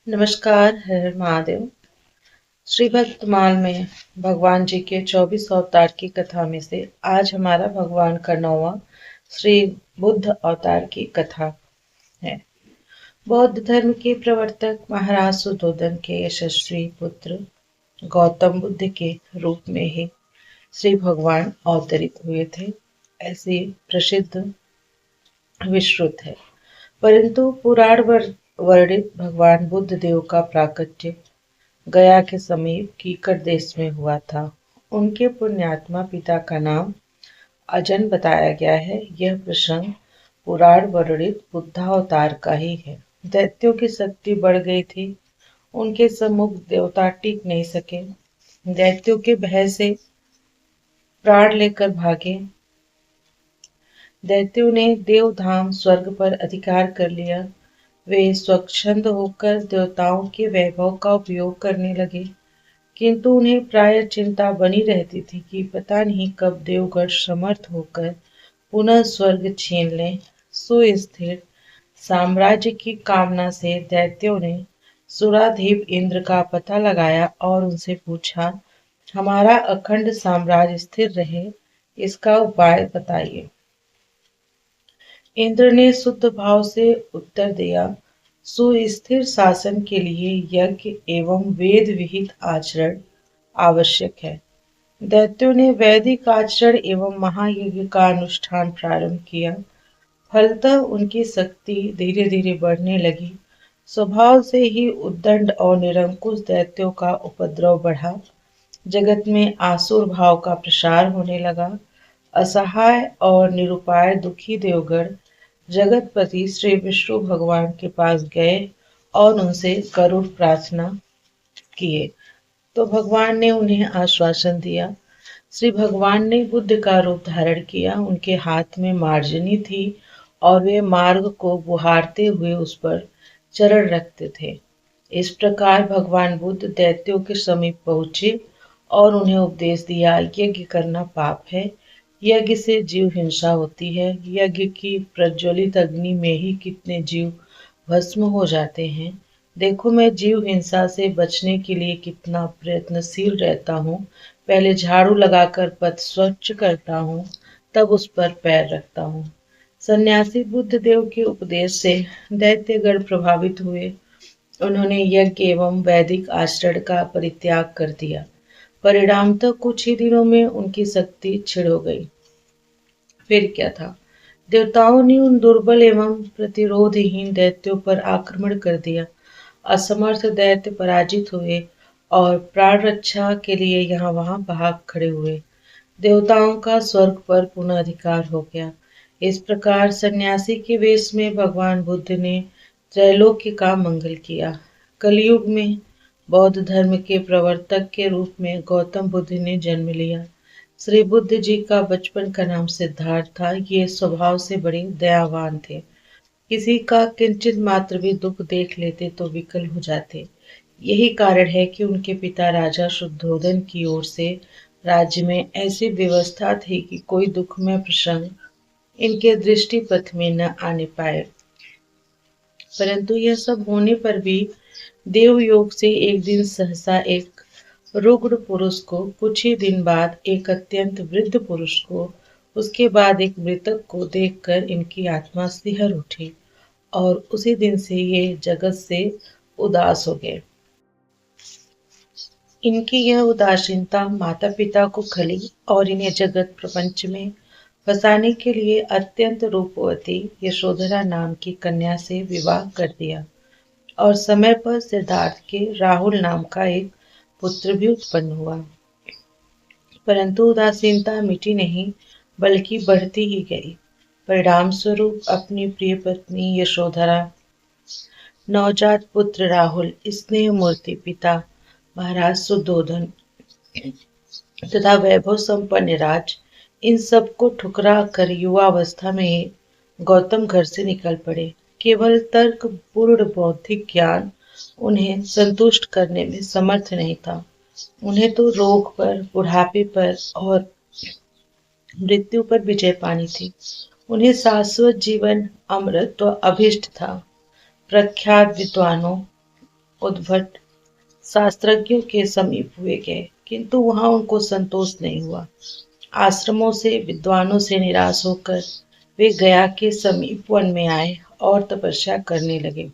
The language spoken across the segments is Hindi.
नमस्कार, हर हर महादेव। श्री भक्तमाल में भगवान जी के 24 अवतार की कथा में से आज हमारा भगवान का 9वां श्री बुद्ध अवतार की कथा है। बौद्ध धर्म के प्रवर्तक महाराज सुद्धोधन के यशस्वी पुत्र गौतम बुद्ध के रूप में ही श्री भगवान अवतरित हुए थे, ऐसी प्रसिद्ध विश्रुत है। परंतु पुराण वर्णित भगवान बुद्ध देव का प्राकट्य गया के समीप कीकर देश में हुआ था। उनके पुण्यात्मा पिता का नाम अजन बताया गया है। यह प्रसंग पुराण वर्णित बुद्धावतार का ही है। दैत्यों की शक्ति बढ़ गई थी। उनके सम्मुख देवता टिक नहीं सके। दैत्यों के भय से प्राण लेकर भागे। दैत्यों ने देवधाम स्वर्ग पर अधिकार कर लिया। वे स्वच्छंद होकर देवताओं के वैभव का उपयोग करने लगे, किंतु उन्हें प्राय चिंता बनी रहती थी कि पता नहीं कब देवगण समर्थ होकर पुनः स्वर्ग छीन लें। सुस्थिर साम्राज्य की कामना से दैत्यों ने सुराधीप इंद्र का पता लगाया और उनसे पूछा, हमारा अखंड साम्राज्य स्थिर रहे, इसका उपाय बताइए। इंद्र ने शुद्ध भाव से उत्तर दिया, सुस्थिर शासन के लिए यज्ञ एवं वेद विहित आचरण आवश्यक है। दैत्यों ने वैदिक आचरण एवं महायज्ञ का अनुष्ठान प्रारंभ किया। फलतः उनकी शक्ति धीरे धीरे बढ़ने लगी। स्वभाव से ही उद्दंड और निरंकुश दैत्यों का उपद्रव बढ़ा। जगत में आसुर भाव का प्रसार होने लगा। असहाय और निरुपाय दुखी देवगण जगतपति श्री विष्णु भगवान के पास गए और उनसे करुण प्रार्थना किए, तो भगवान ने उन्हें आश्वासन दिया। श्री भगवान ने बुद्ध का रूप धारण किया। उनके हाथ में मार्जनी थी और वे मार्ग को बुहारते हुए उस पर चरण रखते थे। इस प्रकार भगवान बुद्ध दैत्यों के समीप पहुंचे और उन्हें उपदेश दिया, यज्ञ करना पाप है। यज्ञ से जीव हिंसा होती है। यज्ञ की प्रज्वलित अग्नि में ही कितने जीव भस्म हो जाते हैं। देखो, मैं जीव हिंसा से बचने के लिए कितना प्रयत्नशील रहता हूँ। पहले झाड़ू लगाकर पथ स्वच्छ करता हूँ, तब उस पर पैर रखता हूँ। सन्यासी बुद्ध देव के उपदेश से दैत्यगण प्रभावित हुए। उन्होंने यज्ञ एवं वैदिक आचरण का परित्याग कर दिया। परिणामतः कुछ ही दिनों में उनकी शक्ति क्षीण हो गई। फिर क्या था, देवताओं ने उन दुर्बल एवं प्रतिरोधहीन दैत्यों पर आक्रमण कर दिया। असमर्थ दैत्य पराजित हुए और प्राण रक्षा के लिए यहाँ वहां भाग खड़े हुए। देवताओं का स्वर्ग पर पुनः अधिकार हो गया। इस प्रकार सन्यासी के वेश में भगवान बुद्ध ने त्रैलोक्य का मंगल किया। कलयुग में बौद्ध धर्म के प्रवर्तक के रूप में गौतम बुद्ध ने जन्म लिया। श्री बुद्ध जी का बचपन का नाम सिद्धार्थ था। ये स्वभाव से बड़े दयावान थे। किसी का किंचित मात्र भी दुख देख लेते तो विकल हो जाते। यही कारण है कि उनके पिता राजा शुद्धोधन की ओर से राज्य में ऐसी व्यवस्था थी कि कोई दुखमय प्रसंग इनके दृष्टि पथ में न आने पाए। परंतु यह सब होने पर भी देवयोग से एक दिन सहसा एक रुग्ण पुरुष को, कुछ ही दिन बाद एक अत्यंत वृद्ध पुरुष को, उसके बाद एक मृतक को देखकर इनकी आत्मा सिहर उठी और उसी दिन से ये जगत से उदास हो गए। इनकी यह उदासीनता माता पिता को खली और इन्हें जगत प्रपंच में फंसाने के लिए अत्यंत रूपवती यशोधरा नाम की कन्या से विवाह कर दिया और समय पर सिद्धार्थ के राहुल नाम का एक पुत्र भी उत्पन्न हुआ। परंतु उदासीनता मिटी नहीं, बल्कि बढ़ती ही गई। परिणाम स्वरूप अपनी प्रिय पत्नी यशोधरा, नवजात पुत्र राहुल, स्नेह मूर्ति पिता महाराज सुद्धोधन तथा वैभव संपन्न राज, इन सबको ठुकरा कर युवावस्था में ही गौतम घर से निकल पड़े। केवल तर्क पूर्ण बौद्धिक ज्ञान उन्हें संतुष्ट करने में समर्थ नहीं था। उन्हें तो रोग पर, बुढ़ापे पर और मृत्यु पर विजय पानी थी। उन्हें शाश्वत जीवन, अमृत व अभिष्ट था। प्रख्यात विद्वानों उद्भट शास्त्रज्ञों के समीप हुए गए, किंतु वहां उनको संतोष नहीं हुआ। आश्रमों से विद्वानों से निराश होकर वे गया के समीप वन में आए और तपस्या करने लगे।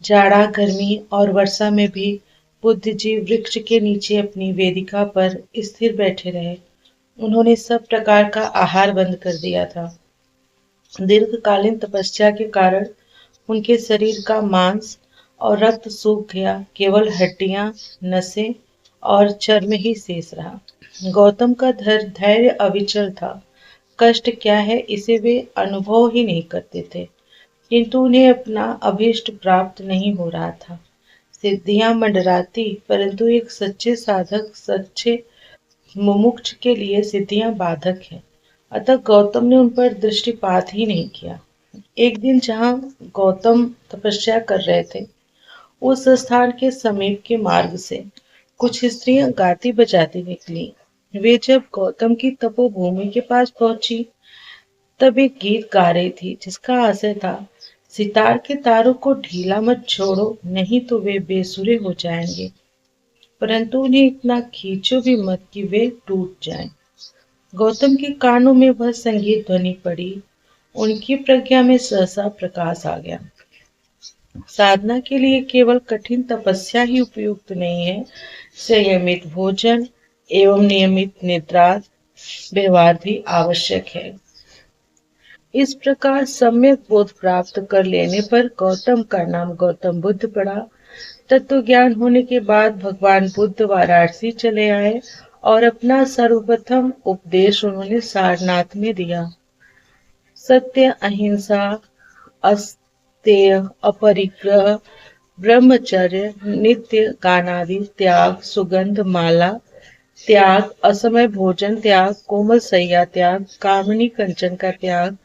जाड़ा, गर्मी और वर्षा में भी बुद्ध जी वृक्ष के नीचे अपनी वेदिका पर स्थिर बैठे रहे। उन्होंने सब प्रकार का आहार बंद कर दिया था। दीर्घकालीन तपस्या के कारण उनके शरीर का मांस और रक्त सूख गया, केवल हड्डियां, नसें और चर्म ही शेष रहा। गौतम का धैर्य अविचल था। कष्ट क्या है इसे वे अनुभव ही नहीं करते थे, किंतु उन्हें अपना अभीष्ट प्राप्त नहीं हो रहा था। सिद्धियां मंडराती, परंतु एक सच्चे साधक, सच्चे मुमुक्ष के लिए सिद्धियां बाधक हैं। अतः गौतम ने उन पर दृष्टिपात ही नहीं किया। एक दिन जहाँ गौतम तपस्या कर रहे थे, उस स्थान के समीप के मार्ग से कुछ स्त्रियां गाती बजाती निकली। वे जब गौतम की तपोभूमि के पास पहुंची, तब एक गीत गा रही थी जिसका आशय था, सितार के तारों को ढीला मत छोड़ो, नहीं तो वे बेसुरे हो जाएंगे, परंतु उन्हें इतना खींचो भी मत कि वे टूट जाएं। गौतम के कानों में वह संगीत ध्वनि पड़ी। उनकी प्रज्ञा में सहसा प्रकाश आ गया। साधना के लिए केवल कठिन तपस्या ही उपयुक्त नहीं है, संयमित भोजन एवं नियमित निद्रा व्यवहार भी आवश्यक है। इस प्रकार सम्यक बोध प्राप्त कर लेने पर गौतम का नाम गौतम बुद्ध पड़ा। तत्व ज्ञान होने के बाद भगवान बुद्ध वाराणसी चले आए और अपना सर्वप्रथम उपदेश उन्होंने सारनाथ में दिया। सत्य, अहिंसा, अस्तेय, अपरिग्रह, ब्रह्मचर्य, नित्य गानादि त्याग, सुगंध माला त्याग, असमय भोजन त्याग, कोमल सैया त्याग, कामनी कंचन का त्याग,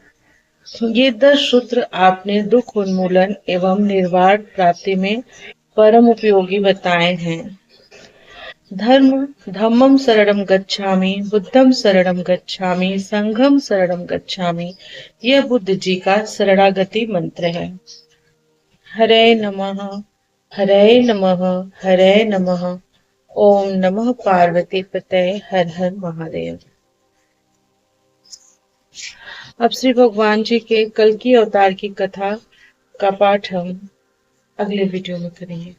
ये 10 सूत्र आपने दुख उन्मूलन एवं निर्वाण प्राप्ति में परम उपयोगी बताए हैं। धम्मम शरणम गच्छामि, बुद्धम शरणम गच्छामि, संघम शरणम गच्छामि, यह बुद्ध जी का शरणागति मंत्र है। हरे नमः, हरे नमः, हरे नमः। ओम नमः पार्वती पते, हर हर महादेव। अब श्री भगवान जी के कल की अवतार की कथा का पाठ हम अगले वीडियो में करेंगे।